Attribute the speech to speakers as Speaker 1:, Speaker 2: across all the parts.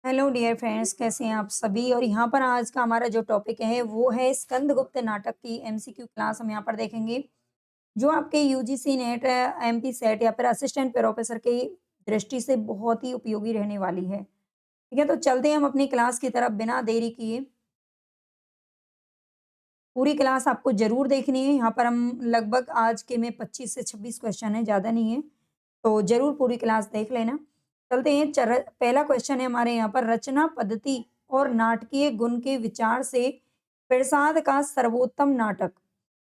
Speaker 1: Hello dear friends, कैसे हैं आप सभी। और यहाँ पर आज का हमारा जो टॉपिक है वो है स्कंदगुप्त नाटक की एमसीक्यू क्लास हम यहाँ पर देखेंगे, जो आपके यूजीसी नेट, एमपी सेट या फिर असिस्टेंट प्रोफेसर की दृष्टि से बहुत ही उपयोगी रहने वाली है। ठीक है, तो चलते हैं हम अपनी क्लास की तरफ बिना देरी किए। पूरी क्लास आपको जरूर देखनी है। यहाँ पर हम लगभग आज के में 25 से 26 क्वेश्चन है, ज़्यादा नहीं है, तो जरूर पूरी क्लास देख लेना। चलते हैं। पहला क्वेश्चन है हमारे यहाँ पर, रचना पद्धति और नाटकीय गुण के विचार से प्रसाद का सर्वोत्तम नाटक।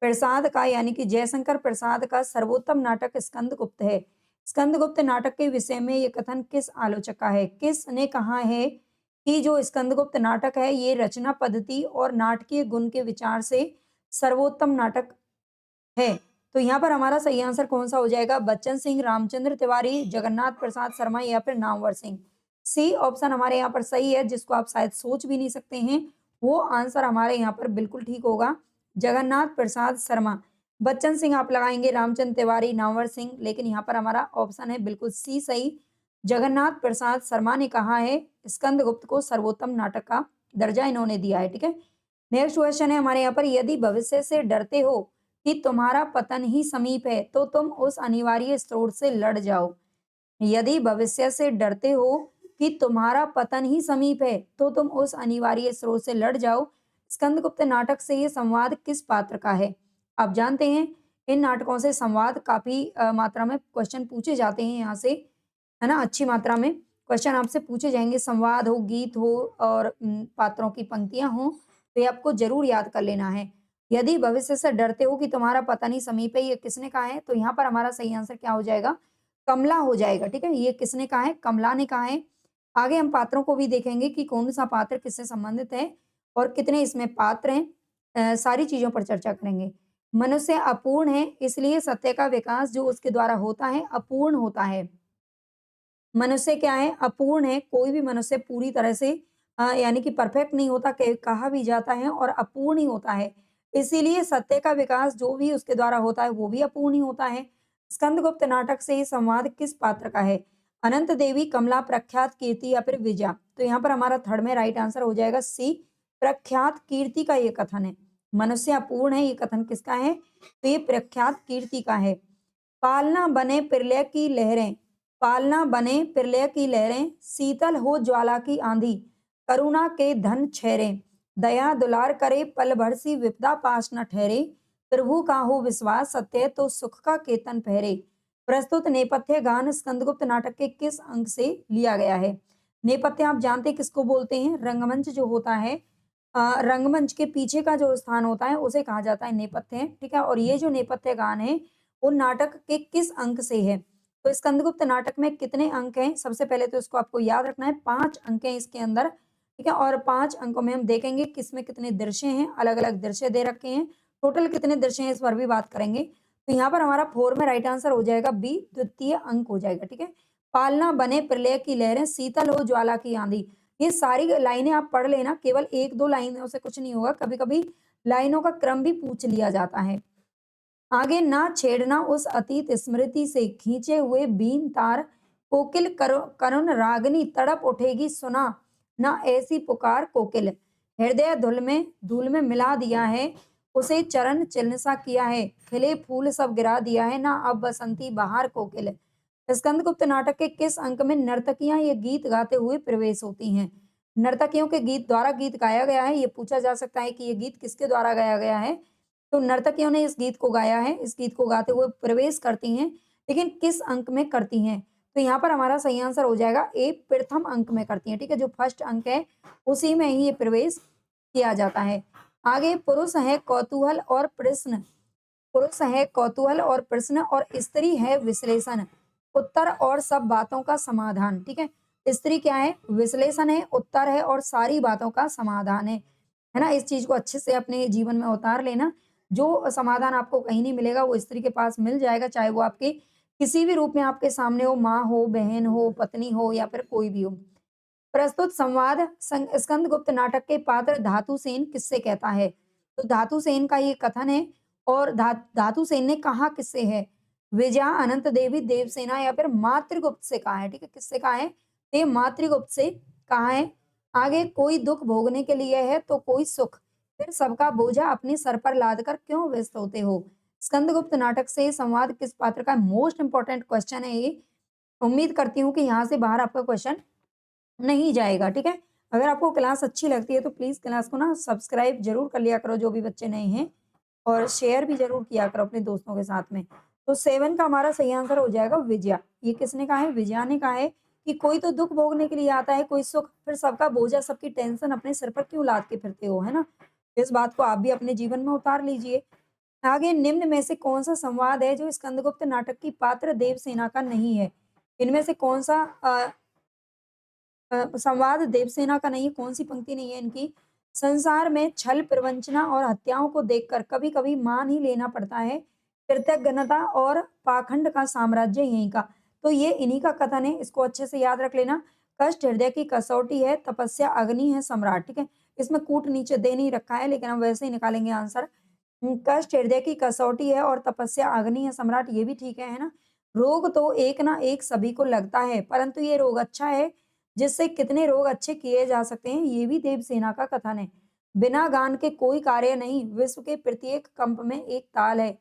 Speaker 1: प्रसाद का यानी कि जयशंकर प्रसाद का सर्वोत्तम नाटक स्कंदगुप्त है। स्कंदगुप्त नाटक के विषय में ये कथन किस आलोचक का है? किसने कहा है कि जो स्कंदगुप्त नाटक है ये रचना पद्धति और नाटकीय गुण के विचार से सर्वोत्तम नाटक है? तो यहाँ पर हमारा सही आंसर कौन सा हो जाएगा? बच्चन सिंह, रामचंद्र तिवारी, जगन्नाथ प्रसाद शर्मा या फिर नामवर सिंह। सी ऑप्शन हमारे यहाँ पर सही है, जिसको आप शायद सोच भी नहीं सकते हैं। वो आंसर हमारे यहाँ पर बिल्कुल ठीक होगा, जगन्नाथ प्रसाद शर्मा। बच्चन सिंह आप लगाएंगे, रामचंद्र तिवारी, नामवर सिंह, लेकिन यहाँ पर हमारा ऑप्शन है बिल्कुल सी सही। जगन्नाथ प्रसाद शर्मा ने कहा है स्कंदगुप्त को सर्वोत्तम नाटक का दर्जा इन्होंने दिया है। ठीक है, नेक्स्ट क्वेश्चन है हमारे यहाँ पर, यदि भविष्य से डरते हो कि तुम्हारा पतन ही समीप है तो तुम उस अनिवार्य स्रोत से लड़ जाओ। यदि भविष्य से डरते हो कि तुम्हारा पतन ही समीप है तो तुम उस अनिवार्य स्रोत से लड़ जाओ, स्कंदगुप्त नाटक से ये संवाद किस पात्र का है? आप जानते हैं इन नाटकों से संवाद काफी मात्रा में क्वेश्चन पूछे जाते हैं यहाँ से, है ना। अच्छी मात्रा में क्वेश्चन आपसे पूछे जाएंगे, संवाद हो, गीत हो और पात्रों की पंक्तियां हो, तो ये आपको जरूर याद कर लेना है। यदि भविष्य से डरते हो कि तुम्हारा पतन ही समीप है, ये किसने कहा है? तो यहाँ पर हमारा सही आंसर क्या हो जाएगा? कमला हो जाएगा। ठीक है, ये किसने कहा है? कमला ने कहा है। आगे हम पात्रों को भी देखेंगे कि कौन सा पात्र किससे संबंधित है और कितने इसमें पात्र हैं। सारी चीजों पर चर्चा करेंगे। मनुष्य अपूर्ण है, इसलिए सत्य का विकास जो उसके द्वारा होता है अपूर्ण होता है। मनुष्य क्या है? अपूर्ण है। कोई भी मनुष्य पूरी तरह से यानी कि परफेक्ट नहीं होता, कहा भी जाता है, और अपूर्ण ही होता है। इसीलिए सत्य का विकास जो भी उसके द्वारा होता है वो भी अपूर्ण ही होता है। स्कंदगुप्त नाटक से ये संवाद किस पात्र का है? अनंत देवी, कमला, प्रख्यात, कीर्ति या फिर विजया। तो यहाँ पर हमारा थर्ड में राइट आंसर हो जाएगा सी, प्रख्यात कीर्ति का ये कथन है। मनुष्य अपूर्ण है, ये कथन किसका है? तो ये प्रख्यात कीर्ति का है। पालना बने प्रलय की लहरें, पालना बने प्रलय की लहरें, शीतल हो ज्वाला की आंधी, करुणा के धन छेरे, दया दुलार करे पल भर सी विपदा पास न ठहरे, प्रभु का हो विश्वास सत्य तो सुख का केतन पहरे। प्रस्तुत नेपथ्य गान स्कंदगुप्त नाटक के किस अंक से लिया गया है? नेपथ्य आप जानते हैं किसको बोलते हैं? रंगमंच जो होता है, रंगमंच के पीछे का जो स्थान होता है उसे कहा जाता है नेपथ्य। ठीक है, और ये जो नेपथ्य गान है वो नाटक के किस अंक से है? तो स्कंदगुप्त नाटक में कितने अंक हैं? सबसे पहले तो इसको आपको याद रखना है, 5 अंक हैं इसके अंदर। ठीक है, और 5 अंकों में हम देखेंगे किसमें कितने दृश्य हैं, अलग-अलग दृश्य दे रखे हैं। टोटल कितने दृश्य हैं इस पर भी बात करेंगे। तो यहाँ पर हमारा 4 में राइट आंसर हो जाएगा बी, द्वितीय अंक हो जाएगा। ठीक है, पालना बने प्रलय की लहरें, शीतल हो ज्वाला की आंधी। ये सारी लाइनें आप पढ़ लेना, केवल 1-2 लाइनों से कुछ नहीं होगा। कभी-कभी लाइनों का क्रम भी पूछ लिया जाता है। आगे ना छेड़ना उस अतीत स्मृति से खींचे हुए बीन तार, कोकिल करुण रागनी तड़प उठेगी सुना ना ऐसी पुकार कोकिल। हृदय धूल में मिला दिया है, उसे चरण चिन्ह सा किया है, खिले फूल सब गिरा दिया है ना अब बसंती बहार कोकिल। स्कंदगुप्त नाटक के किस अंक में नर्तकियां ये गीत गाते हुए प्रवेश होती हैं? नर्तकियों के गीत द्वारा गीत गाया गया है। ये पूछा जा सकता है कि ये गीत किसके द्वारा गाया गया है? तो नर्तकियों ने इस गीत को गाया है। इस गीत को गाते हुए प्रवेश करती हैं, लेकिन किस अंक में करती हैं? तो यहाँ पर हमारा सही आंसर हो जाएगा ए, प्रथम अंक में करती हैं। ठीक है, जो फर्स्ट अंक है उसी में ही ये प्रवेश किया जाता है। आगे, पुरुष है कौतूहल और प्रश्न, पुरुष है कौतूहल और प्रश्न और स्त्री है विश्लेषण, उत्तर और सब बातों का समाधान। ठीक है, स्त्री क्या है? विश्लेषण है, उत्तर है और सारी बातों का समाधान है ना। इस चीज को अच्छे से अपने जीवन में उतार लेना। जो समाधान आपको कहीं नहीं मिलेगा वो स्त्री के पास मिल जाएगा, चाहे वो आपके किसी भी रूप में आपके सामने हो, माँ हो, बहन हो, पत्नी हो या फिर कोई भी हो। प्रस्तुत संवाद स्कंदगुप्त नाटक के पात्र धातुसेन किससे कहता है? तो धातुसेन का ये कथन है, और धातुसेन ने कहा किससे है? विजया, अनंत देवी, देवसेना या फिर मातृगुप्त से कहा है। ठीक है, किससे कहा है? ये मातृगुप्त से कहाँ है? आगे कोई दुःख भोगने के लिए है तो कोई सुख, फिर सबका बोझा अपने सर पर लाद कर क्यों व्यस्त होते हो? स्कंदगुप्त नाटक से संवाद किस पात्र का मोस्ट इम्पोर्टेंट क्वेश्चन है ये। उम्मीद करती हूँ कि यहाँ से बाहर आपका क्वेश्चन नहीं जाएगा, ठीक है? अगर आपको क्लास अच्छी लगती है तो प्लीज़ क्लास को ना सब्सक्राइब ज़रूर कर लिया करो जो भी बच्चे नए हैं और शेयर भी ज़रूर किया करो अपने दोस्तों के साथ में। तो 7 का हमारा सही आंसर हो जाएगा विजया। ये किसने कहा है? विजया ने कहा है कि कोई तो दुःख भोगने के लिए आता है, कोई सुख, फिर सबका बोझा, सबकी टेंशन अपने सिर पर क्यों लाद के फिरते हो, है ना? इस बात को आप भी अपने जीवन में उतार लीजिए। आगे निम्न में से कौन-सा संवाद है जो स्कंदगुप्त नाटक की पात्र देवसेना का नहीं है? इनमें से कौन-सा संवाद देवसेना का नहीं है, कौन-सी पंक्ति नहीं है इनकी? संसार में छल, प्रवंचना और हत्याओं को देखकर कभी-कभी मान ही लेना पड़ता है, कृतघ्नता और पाखंड का साम्राज्य यहीं का। तो ये इन्हीं का कथन है, इसको अच्छे से याद रख लेना। कष्ट हृदय की कसौटी है, तपस्या अग्नि है सम्राट, ठीक है? इसमें कूट नीचे दे नहीं रखा है, लेकिन हम वैसे ही निकालेंगे आंसर। कष्ट हृदय की कसौटी है और तपस्या अग्नि है सम्राट, ये भी ठीक है ना? रोग तो एक ना एक सभी को लगता है, परंतु ये रोग अच्छा है जिससे कितने रोग अच्छे किए जा सकते हैं, ये भी देवसेना का कथन है। बिना गान के कोई कार्य नहीं, विश्व के प्रत्येक कंप में एक ताल है।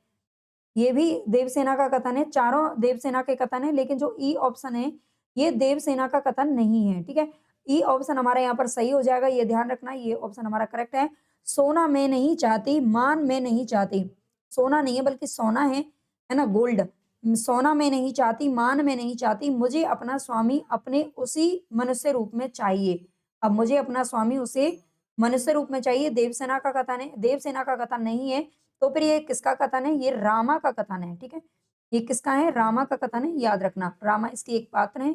Speaker 1: ये भी देवसेना का कथन है, चारों देवसेना के कथन है, लेकिन जो ई ऑप्शन है, ये देवसेना का कथन नहीं है, ठीक है? ई ऑप्शन हमारा यहाँ पर सही हो जाएगा, ये ध्यान रखना, ये ऑप्शन हमारा करेक्ट है। सोना मैं नहीं चाहती, मान मैं नहीं चाहती। सोना नहीं है बल्कि सोना है ना? गोल्ड। सोना मैं नहीं चाहती, मान मैं नहीं चाहती, मुझे अपना स्वामी अपने उसी मनुष्य रूप में चाहिए। अब मुझे अपना स्वामी उसे मनुष्य रूप में चाहिए, देवसेना का कथन है, देवसेना का कथन नहीं है। तो फिर ये किसका कथन है? ये रामा का कथन है, ठीक है? ये किसका है? रामा का कथन है, याद रखना। रामा इसकी एक पात्र है।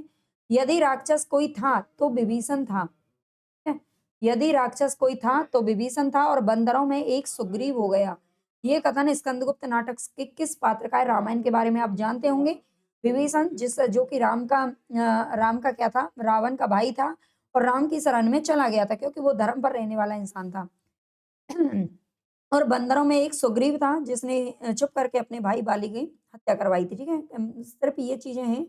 Speaker 1: यदि राक्षस कोई था तो विभीषण था, ठीक है? यदि राक्षस कोई था तो विभीषण था और बंदरों में एक सुग्रीव हो गया। ये कथन स्कंदगुप्त नाटक के किस पात्र का है? रामायण के बारे में आप जानते होंगे। विभीषण जो कि राम का क्या था? रावण का भाई था और राम की शरण में चला गया था क्योंकि वो धर्म पर रहने वाला इंसान था। और बंदरों में एक सुग्रीव था जिसने चुप करके अपने भाई बाली की हत्या करवाई थी, ठीक है? सिर्फ ये चीज़ें हैं।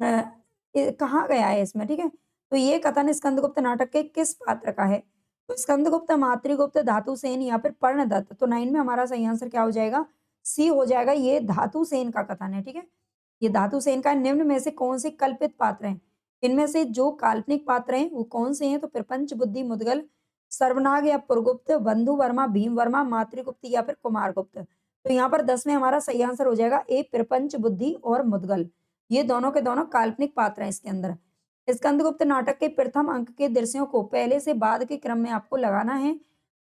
Speaker 1: अ, कहा गया है इसमें, ठीक है? तो ये कथन स्कंदगुप्त नाटक के किस पात्र का है? तो स्कंदगुप्त, मातृगुप्त, धातुसेन या फिर पर्णदत्त। तो 9 में हमारा सही आंसर क्या हो जाएगा? सी हो जाएगा, ये धातुसेन का कथन है, ठीक है? ये धातुसेन का निम्न में से कौन से कल्पित पात्र हैं? इनमें से जो काल्पनिक पात्र हैं वो कौन से हैं? तो प्रपंच, बुद्धि, मुद्गल, सर्वनाग या पुरगुप्त, बंधु वर्मा, भीम वर्मा, मातृगुप्त या फिर कुमारगुप्त। तो यहाँ पर 10 में हमारा सही आंसर हो जाएगा ए, प्रपंच, बुद्धि और मुद्गल। ये दोनों के दोनों काल्पनिक पात्र हैं इसके अंदर। स्कंदगुप्त नाटक के प्रथम अंक के दृश्यों को पहले से बाद के क्रम में आपको लगाना है।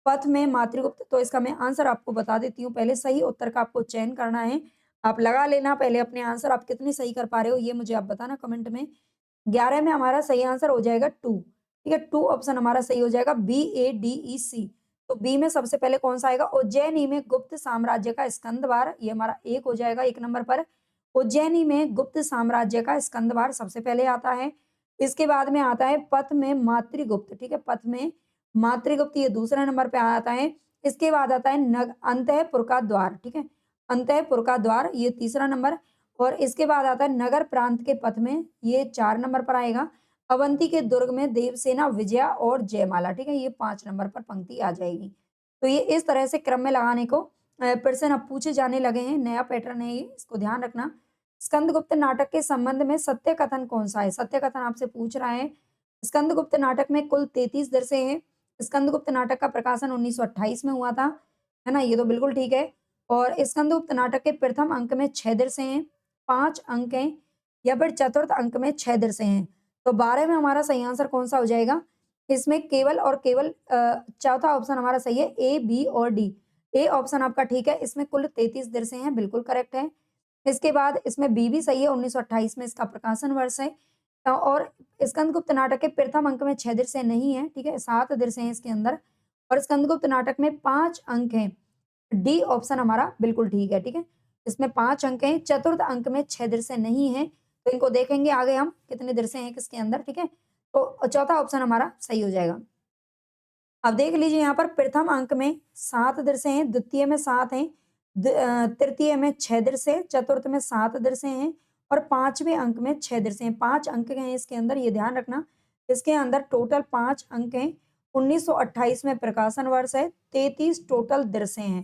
Speaker 1: पथ में मातृगुप्त, तो इसका मैं आंसर आपको बता देती हूँ। पहले सही उत्तर का आपको चयन करना है। आप लगा लेना पहले अपने आंसर, आप कितने सही कर पा रहे हो ये मुझे आप बताना कमेंट में। 11 में हमारा सही आंसर हो जाएगा 2, ठीक है? 2 ऑप्शन हमारा सही हो जाएगा, BADEC। तो बी में सबसे पहले कौन-सा आएगा? उज्जैनी में गुप्त साम्राज्य का स्कंदवार, ये हमारा 1 हो जाएगा 1 नंबर पर। उज्जैनी में गुप्त साम्राज्य का स्कंदवार सबसे पहले आता है। इसके बाद में आता है पथ में मातृगुप्त, ठीक है? पथ में मातृगुप्त ये दूसरे नंबर पे आता है। इसके बाद आता है अंतःपुर का द्वार, ठीक है? अंतःपुर का द्वार ये तीसरा नंबर और इसके बाद आता है नगर प्रांत के पथ में, ये 4 नंबर पर आएगा। अवंती के दुर्ग में देवसेना, विजया और जयमाला, ठीक है? ये 5 नंबर पर पंक्ति आ जाएगी। तो ये इस तरह से क्रम में लगाने को प्रश्न अब पूछे जाने लगे हैं, नया पैटर्न है ये, इसको ध्यान रखना। स्कंदगुप्त नाटक के संबंध में सत्य कथन कौन-सा है? सत्य कथन आपसे पूछ रहा है। स्कंदगुप्त नाटक में कुल 33 दृश्य हैं। स्कंदगुप्त नाटक का प्रकाशन 1928 में हुआ था, है ना? ये तो बिल्कुल ठीक है। और स्कंदगुप्त नाटक के प्रथम अंक में 6 दृश्य हैं, 5 अंक हैं या फिर चतुर्थ अंक में 6 दृश्य हैं। तो 12 में हमारा सही आंसर कौन-सा हो जाएगा? इसमें केवल और केवल चौथा ऑप्शन हमारा सही है, ए, बी और डी। ए ऑप्शन आपका ठीक है, इसमें कुल 33 दृश्य हैं, बिल्कुल करेक्ट है। इसके बाद इसमें बी भी सही है, 1928 में इसका प्रकाशन वर्ष है। और स्कंदगुप्त नाटक के प्रथम अंक में 6 दृश्य नहीं है, ठीक है? 7 दृश्य हैं इसके अंदर और स्कंदगुप्त नाटक में 5 अंक हैं। डी ऑप्शन हमारा बिल्कुल ठीक है, ठीक है? इसमें 5 अंक हैं, चतुर्थ अंक में 6 दृश्य नहीं है, तो इनको देखेंगे आगे हम कितने दृश्य हैं किसके अंदर, ठीक है? तो चौथा ऑप्शन हमारा सही हो जाएगा। अब देख लीजिए यहाँ पर प्रथम अंक में 7 दृश्य हैं, द्वितीय में 7 हैं, तृतीय में 6 दृश्य, चतुर्थ में 7 दृश्य हैं और 5वें अंक में 6 दृश्य हैं। 5 अंक हैं इसके अंदर, ये ध्यान रखना। इसके अंदर टोटल 5 अंक हैं। 1928 में प्रकाशन वर्ष है। 33 टोटल दृश्य हैं।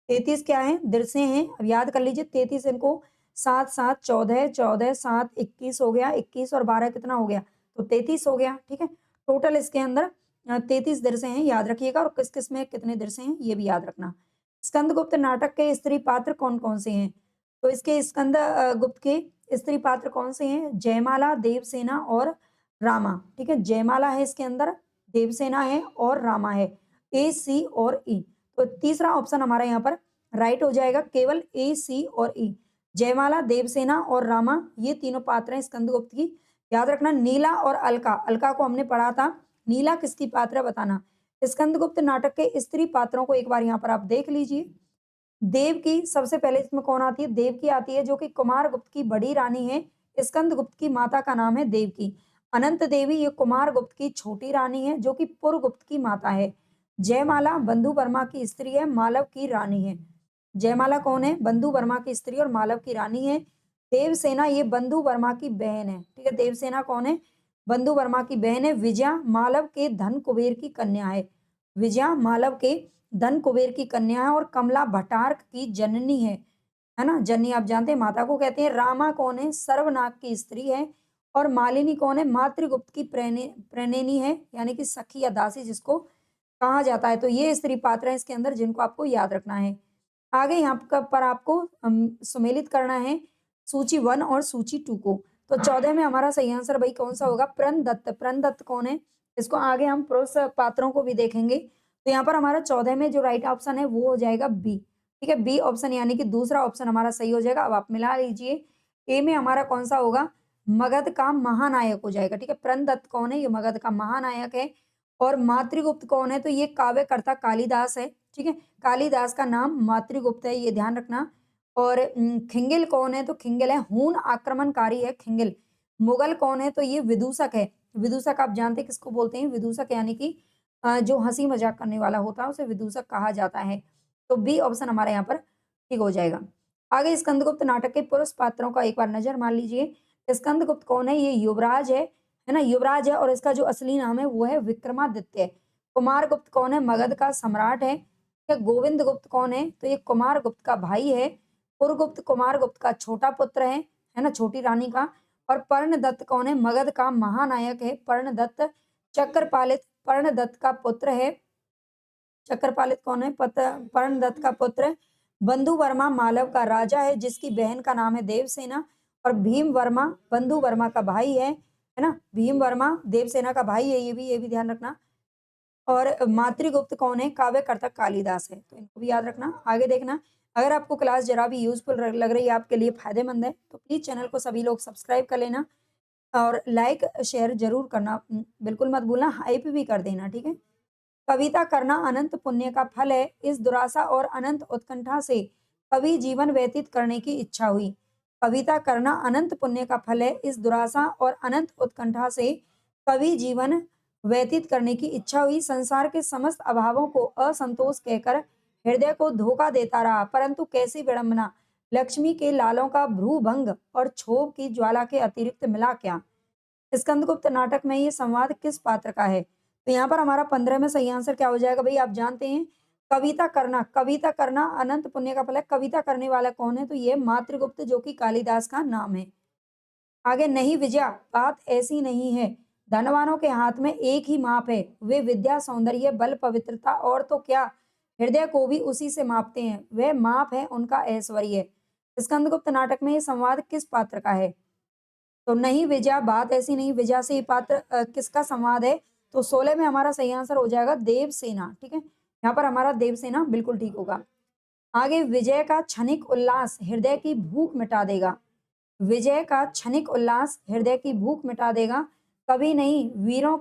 Speaker 1: 33 क्या है? दृश्य हैं। अब याद कर लीजिए 33 इनको 7 7 14 14 7 21 हो गया। 21 और 12 कितना हो गया? तो 33 हो गया। ठीक है। टोटल इसके अंदर 33 दृश्य हैं, याद रखिएगा। और किस किस में कितने दृश्य हैं ये भी याद रखना। स्कंदगुप्त नाटक के स्त्री पात्र कौन कौन से हैं? तो इसके स्कंद गुप्त के स्त्री पात्र कौन से हैं? जयमाला, देवसेना और रामा। ठीक है। जयमाला है इसके अंदर, देवसेना है और रामा है। ए, सी और ई। तो तीसरा ऑप्शन हमारा यहाँ पर राइट हो जाएगा, केवल ए, सी और ई। जयमाला, देवसेना और रामा ये तीनों पात्र हैं स्कंदगुप्त की। याद रखना नीला और अलका, अलका को हमने पढ़ा था। नीला किसकी पात्र है बताना। स्कंदगुप्त नाटक के स्त्री पात्रों को एक बार यहाँ पर आप देख लीजिए। देवकी सबसे पहले इसमें कौन आती है? देवकी आती है, जो कि कुमारगुप्त की बड़ी रानी है। स्कंदगुप्त की माता का नाम है देवकी। अनंत देवी ये कुमारगुप्त की छोटी रानी है, जो कि पुरगुप्त की माता है। जयमाला बंधु वर्मा की स्त्री है, मालव की रानी है। जयमाला कौन है? बंधु वर्मा की स्त्री और मालव की रानी है। देवसेना ये बंधु वर्मा की बहन है। ठीक है। देवसेना कौन है? बंधु वर्मा की बहन है। विजया मालव के धन कुबेर की कन्या है। विजया मालव के धन कुबेर की कन्या है। और कमला भट्टार्क की जननी है ना। जननी आप जानते हैं माता को कहते हैं। रामा कौन है? सर्वनाग की स्त्री है। और मालिनी कौन है? मातृगुप्त की प्रणेनी है, यानी कि सखी या दासी जिसको कहा जाता है। तो ये स्त्री पात्र है इसके अंदर, जिनको आपको याद रखना है। आगे यहाँ पर आपको सुमेलित करना है सूची 1 और सूची 2 को। तो 14 में हमारा सही आंसर भाई कौन सा होगा? प्रणदत्त। प्रणदत्त कौन है? इसको आगे हम पुरुष पात्रों को भी देखेंगे। तो यहाँ पर हमारा 14 में जो राइट ऑप्शन है वो हो जाएगा बी। ठीक है। बी ऑप्शन यानी कि दूसरा ऑप्शन हमारा सही हो जाएगा। अब आप मिला लीजिए। ए में हमारा कौन सा होगा? मगध का महानायक हो जाएगा। ठीक है। प्रणदत्त कौन है? ये मगध का महानायक है। और मातृगुप्त कौन है? तो ये काव्यकर्ता कालिदास है। ठीक है। कालिदास का नाम मातृगुप्त है, ये ध्यान रखना। और खिंगिल कौन है? तो खिंगिल है हून आक्रमणकारी है खिंगिल। मुगल कौन है? तो ये विदूषक है। विदूषक आप जानते हैं किसको बोलते हैं? विदूषक यानी कि जो हंसी मजाक करने वाला होता है उसे विदूषक कहा जाता है। तो बी ऑप्शन हमारे यहाँ पर ठीक हो जाएगा। आगे स्कंदगुप्त नाटक के पुरुष पात्रों का एक बार नजर मार लीजिए। स्कंदगुप्त कौन है? ये युवराज है ना। युवराज है और इसका जो असली नाम है वो है विक्रमादित्य। कुमारगुप्त कौन है? मगध का सम्राट है। क्या गोविंद गुप्त कौन है? तो ये कुमारगुप्त का भाई है। पुरगुप्त कुमारगुप्त का छोटा पुत्र है ना, छोटी रानी का। और पर्णदत्त कौन है? मगध का महानायक है पर्णदत्त। चक्रपालित पर्णदत्त का पुत्र है। चक्रपालित कौन है? पर्णदत्त का पुत्र। बंधु वर्मा मालव का राजा है, जिसकी बहन का नाम है देवसेना। और भीम वर्मा बंधु वर्मा का भाई है ना। भीम वर्मा देवसेना का भाई है, ये भी ध्यान रखना। और मातृगुप्त कौन है? काव्यकर्ता कालिदास है। तो इनको भी याद रखना। आगे देखना। अगर आपको क्लास जरा भी यूजफुल लग रही है, आपके लिए फायदेमंद है, तो प्लीज चैनल को सभी लोग सब्सक्राइब कर लेना। और लाइक शेयर जरूर करना, बिल्कुल मत भूलना। हाइप भी कर देना। ठीक है। कविता करना अनंत पुण्य का फल है। इस दुराशा और अनंत उत्कंठा से कवि जीवन व्यतीत करने की इच्छा हुई। कविता करना अनंत पुण्य का फल है। इस दुराशा और अनंत उत्कंठा से कवि जीवन व्यतीत करने की इच्छा हुई। संसार के समस्त अभावों को असंतोष कहकर हृदय को धोखा देता रहा, परंतु कैसी विडंबना। लक्ष्मी के लालों का भ्रूभंग और क्षोभ की ज्वाला के अतिरिक्त मिला क्या। स्कंदगुप्त नाटक में ये संवाद किस पात्र का है? तो यहाँ पर हमारा 15 में सही आंसर क्या हो जाएगा भाई? आप जानते हैं कविता करना अनंत पुण्य का फल है। कविता करने वाला कौन है? तो ये मातृगुप्त, जो कि कालिदास का नाम है। आगे नहीं विजया, बात ऐसी नहीं है। धनवानों के हाथ में एक ही माप है। वे विद्या, सौंदर्य, बल, पवित्रता और तो क्या हृदय को भी उसी से मापते हैं। वह माप है उनका ऐश्वर्य। स्कंदगुप्त नाटक में ये संवाद किस पात्र का है? तो नहीं विजया, बात ऐसी नहीं विजया से ये पात्र किसका संवाद है? तो 16 में हमारा सही आंसर हो जाएगा देवसेना। ठीक है। यहाँ पर हमारा देवसेना बिल्कुल ठीक होगा। आगे विजय का क्षणिक उल्लास हृदय की भूख मिटा देगा। विजय का क्षणिक उल्लास हृदय की भूख मिटा देगा। कभी नहीं, वीरों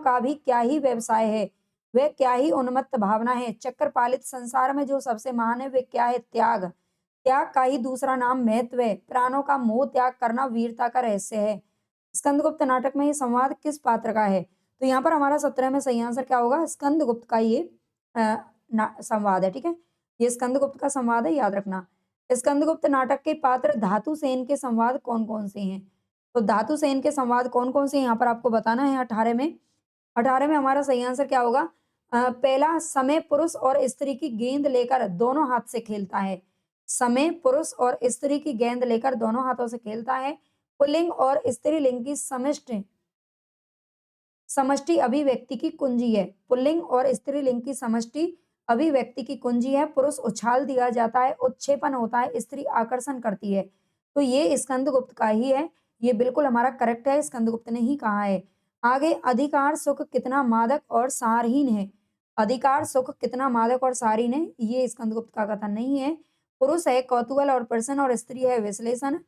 Speaker 1: का भी क्या ही व्यवसाय है। वह क्या ही उन्मत्त भावना है। चक्रपालित संसार में जो सबसे महान है वे क्या है? त्याग। त्याग का ही दूसरा नाम महत्व है। प्राणों का मोह त्याग करना वीरता का रहस्य है। स्कंदगुप्त नाटक में ये संवाद किस पात्र का है? तो यहाँ पर हमारा 17 में सही आंसर क्या होगा? स्कंदगुप्त का ये संवाद है। ठीक है। ये स्कंदगुप्त का संवाद है, याद रखना। स्कंदगुप्त नाटक के पात्र धातु सेन के संवाद कौन कौन से हैं? तो धातु से इनके संवाद कौन-कौन से यहाँ पर आपको बताना है 18 में। 18 में हमारा सही आंसर क्या होगा? पहला समय पुरुष और स्त्री की गेंद लेकर दोनों हाथ से खेलता है। समय पुरुष और स्त्री की गेंद लेकर दोनों हाथों से खेलता है। पुल्लिंग और स्त्रीलिंग की समष्टि समष्टि अभिव्यक्ति की कुंजी है। पुल्लिंग और स्त्रीलिंग की समष्टि अभिव्यक्ति की कुंजी है। पुरुष उछाल दिया जाता है, उत्क्षेपण होता है, स्त्री आकर्षण करती है। तो ये स्कंदगुप्त का ही है। ये बिल्कुल हमारा करेक्ट है, स्कंदगुप्त ने ही कहा है। आगे अधिकार सुख कितना मादक और सारहीन है। अधिकार सुख कितना मादक और सारहीन है, ये स्कंदगुप्त का कथन नहीं है। पुरुष है कौतूहल और प्रश्न और स्त्री है विश्लेषण।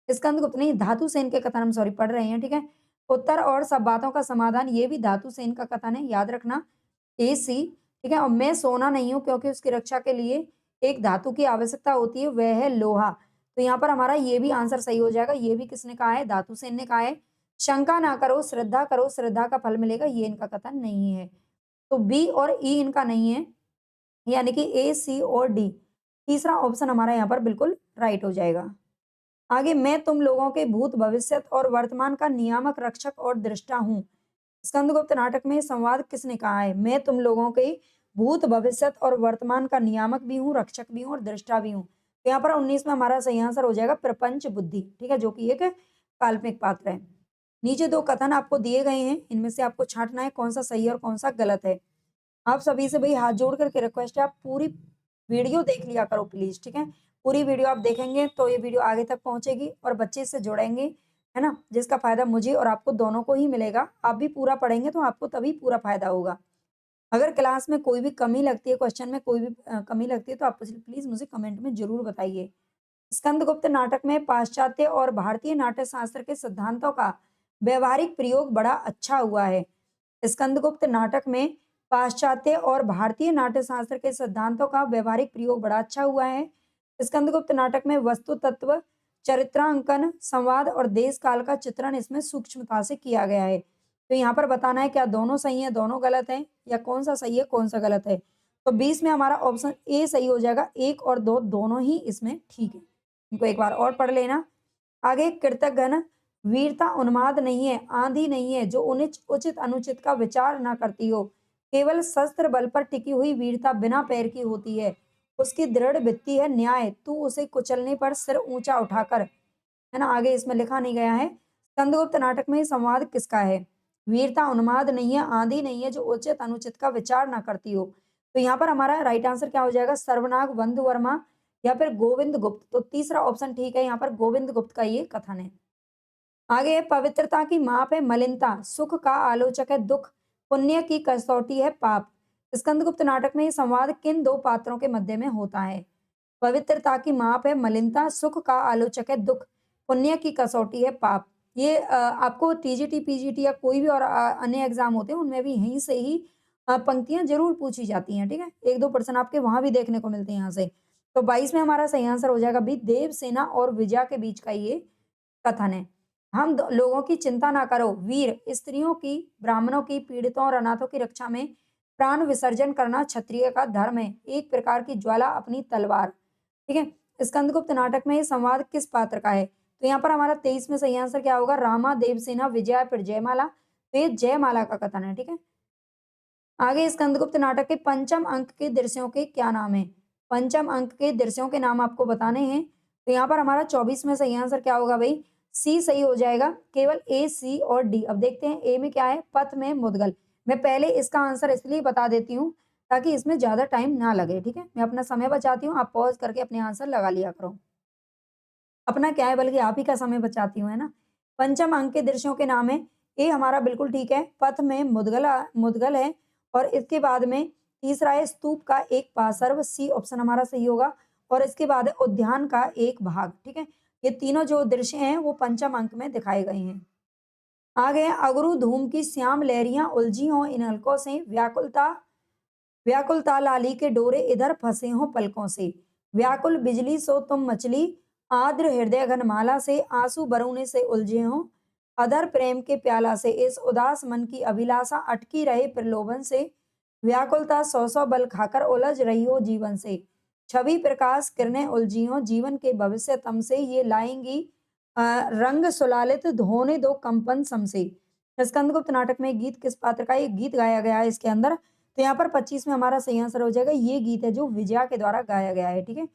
Speaker 1: स्कंदगुप्त नहीं, धातु सेन के कथन हम सॉरी पढ़ रहे हैं, ठीक है। उत्तर और सब बातों का समाधान, ये भी धातु सेन का कथन है, याद रखना। ए सी, ठीक है। और मैं सोना नहीं हूं क्योंकि उसकी रक्षा के लिए एक धातु की आवश्यकता होती है, वह है लोहा। तो यहाँ पर हमारा ये भी आंसर सही हो जाएगा। ये भी किसने कहा है? धातु सेन ने कहा है। शंका ना करो श्रद्धा का फल मिलेगा, ये इनका कथन नहीं है। तो बी और ई इनका नहीं है, यानी कि ए सी और डी, तीसरा ऑप्शन हमारा यहाँ पर बिल्कुल राइट हो जाएगा। आगे, मैं तुम लोगों के भूत भविष्यत और वर्तमान का नियामक रक्षक और दृष्टा हूँ। स्कंदगुप्त नाटक में संवाद किसने कहा है? मैं तुम लोगों के भूत भविष्यत और वर्तमान का नियामक भी हूँ, रक्षक भी हूँ और दृष्टा भी हूँ। तो यहाँ पर 19 में हमारा सही आंसर हो जाएगा प्रपंच बुद्धि, ठीक है, जो कि एक काल्पनिक पात्र है। नीचे दो कथन आपको दिए गए हैं, इनमें से आपको छांटना है कौन सा सही है और कौन सा गलत है। आप सभी से भाई हाथ जोड़ करके रिक्वेस्ट है, आप पूरी वीडियो देख लिया करो प्लीज, ठीक है। पूरी वीडियो आप देखेंगे तो ये वीडियो आगे तक पहुंचेगी और बच्चे इससे जुड़ेंगे, है ना, जिसका फायदा मुझे और आपको दोनों को ही मिलेगा। आप भी पूरा पढ़ेंगे तो आपको तभी पूरा फायदा होगा। अगर क्लास में कोई भी कमी लगती है, क्वेश्चन में कोई भी कमी लगती है, तो आप प्लीज मुझे कमेंट में जरूर बताइए। स्कंदगुप्त नाटक में पाश्चात्य और भारतीय नाट्य शास्त्र के सिद्धांतों का व्यवहारिक प्रयोग बड़ा अच्छा हुआ है। स्कंदगुप्त नाटक में पाश्चात्य और भारतीय नाट्य शास्त्र के सिद्धांतों का व्यवहारिक प्रयोग बड़ा अच्छा हुआ है। स्कंदगुप्त नाटक में वस्तु तत्व, चरित्रांकन, संवाद और देश काल का चित्रण इसमें सूक्ष्मता से किया गया है। तो यहाँ पर बताना है क्या दोनों सही है, दोनों गलत है, या कौन सा सही है कौन सा गलत है। तो 20 में हमारा ऑप्शन ए सही हो जाएगा। 1 और 2 दोनों ही इसमें ठीक है। इनको एक बार और पढ़ लेना। आगे, कृतघ्न वीरता उन्माद नहीं है, आंधी नहीं है, जो उचित अनुचित का विचार ना करती हो। केवल शस्त्र बल पर टिकी हुई वीरता बिना पैर की होती है। उसकी दृढ़ भित्ति है न्याय, तू उसे कुचलने पर सिर ऊंचा उठाकर, है ना। आगे इसमें लिखा नहीं गया है। स्कंदगुप्त नाटक में संवाद किसका है? वीरता उन्माद नहीं है, आंधी नहीं है, जो उचित अनुचित का विचार ना करती हो। तो यहाँ पर हमारा राइट आंसर क्या हो जाएगा? सर्वनाग बंधु वर्मा या फिर गोविंद गुप्त। तो तीसरा ऑप्शन ठीक है, यहाँ पर गोविंद गुप्त का ये कथन है। आगे है, पवित्रता की माप है मलिनता, सुख का आलोचक है दुख, पुण्य की कसौटी है पाप। स्कंदगुप्त नाटक में ये संवाद किन दो पात्रों के मध्य में होता है? पवित्रता की माप है मलिनता, सुख का आलोचक है दुख, पुण्य की कसौटी है पाप। ये आपको टीजीटी पीजीटी या कोई भी और अन्य एग्जाम होते हैं उनमें भी यहीं से ही पंक्तियां जरूर पूछी जाती हैं, ठीक है। 1-2 प्रश्न आपके वहां भी देखने को मिलते हैं यहाँ से। तो 22 में हमारा सही आंसर हो जाएगा भी, देवसेना और विजया के बीच का ये कथन है। हम लोगों की चिंता ना करो, वीर स्त्रियों की, ब्राह्मणों की, पीड़ितों और अनाथों की रक्षा में प्राण विसर्जन करना क्षत्रिय का धर्म है, एक प्रकार की ज्वाला अपनी तलवार, ठीक है। स्कंदगुप्त नाटक में ये संवाद किस पात्र का है? तो यहाँ पर हमारा 23 में सही आंसर क्या होगा? रामा, देवसेना, विजया फिर जयमाला। तो ये जयमाला का कथन है, ठीक है। आगे, स्कंदगुप्त नाटक के पंचम अंक के दृश्यों के क्या नाम है? पंचम अंक के दृश्यों के नाम आपको बताने हैं। तो यहाँ पर हमारा 24 में सही आंसर क्या होगा भाई? सी सही हो जाएगा। केवल ए, सी और डी। अब देखते हैं ए में क्या है। पथ में मुदगल। मैं पहले इसका आंसर इसलिए बता देती हूँ ताकि इसमें ज्यादा टाइम ना लगे, ठीक है। मैं अपना समय बचाती हूँ, आप पॉज करके अपने आंसर लगा लिया करो। अपना क्या है, बल्कि आप ही का समय बचाती हूँ, है ना। पंचम अंक के दृश्यों के नाम है। ए हमारा बिल्कुल ठीक है। पथ में मुदगल मुदगल है। और इसके बाद में तीसरा है स्तूप का एक पार्श्व, सी ऑप्शन हमारा सही होगा। और इसके बाद है उद्यान का एक भाग, ठीक है। ये तीनों जो दृश्य हैं वो पंचम अंक में दिखाए गए हैं। आगे, अगरू धूम की श्याम लहरियां उलझी हों इन हलकों से, व्याकुलता व्याकुलता लाली के डोरे इधर फंसे हों पलकों से, व्याकुल बिजली सो तुम मछली, आर्द्र हृदय घनमाला से, आंसू बरौने से उलझे हों अधर प्रेम के प्याला से, इस उदास मन की अभिलाषा अटकी रहे प्रलोभन से, व्याकुलता सौ सौ बल खाकर उलझ रही हो जीवन से, छवि प्रकाश किरणें उलझी हो जीवन के भविष्य तम से, ये लाएंगी रंग सुलालित धोने दो कंपन समसे। स्कंदगुप्त नाटक में गीत किस पात्र का है? ये गीत गाया गया है इसके अंदर। तो यहाँ पर 25 में हमारा सही आंसर हो जाएगा, ये गीत है जो विजया के द्वारा गाया गया है, ठीक है?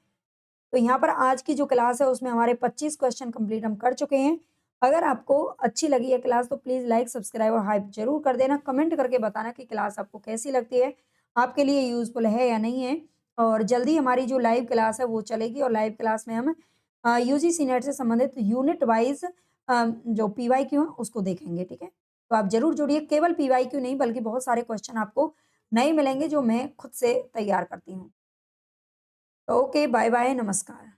Speaker 1: तो यहाँ पर आज की जो क्लास है उसमें हमारे 25 क्वेश्चन कंप्लीट हम कर चुके हैं। अगर आपको अच्छी लगी है क्लास तो प्लीज़ लाइक, सब्सक्राइब और हाइप ज़रूर कर देना। कमेंट करके बताना कि क्लास आपको कैसी लगती है, आपके लिए यूज़फुल है या नहीं है। और जल्दी हमारी जो लाइव क्लास है वो चलेगी और लाइव क्लास में हम यूजीसी नेट से संबंधित यूनिट वाइज़ जो पीवाईक्यू है उसको देखेंगे, ठीक है? तो आप ज़रूर जुड़िए, केवल पीवाईक्यू नहीं बल्कि बहुत सारे क्वेश्चन आपको नए मिलेंगे जो मैं खुद से तैयार करती हूँ। ओके, बाय-बाय, नमस्कार।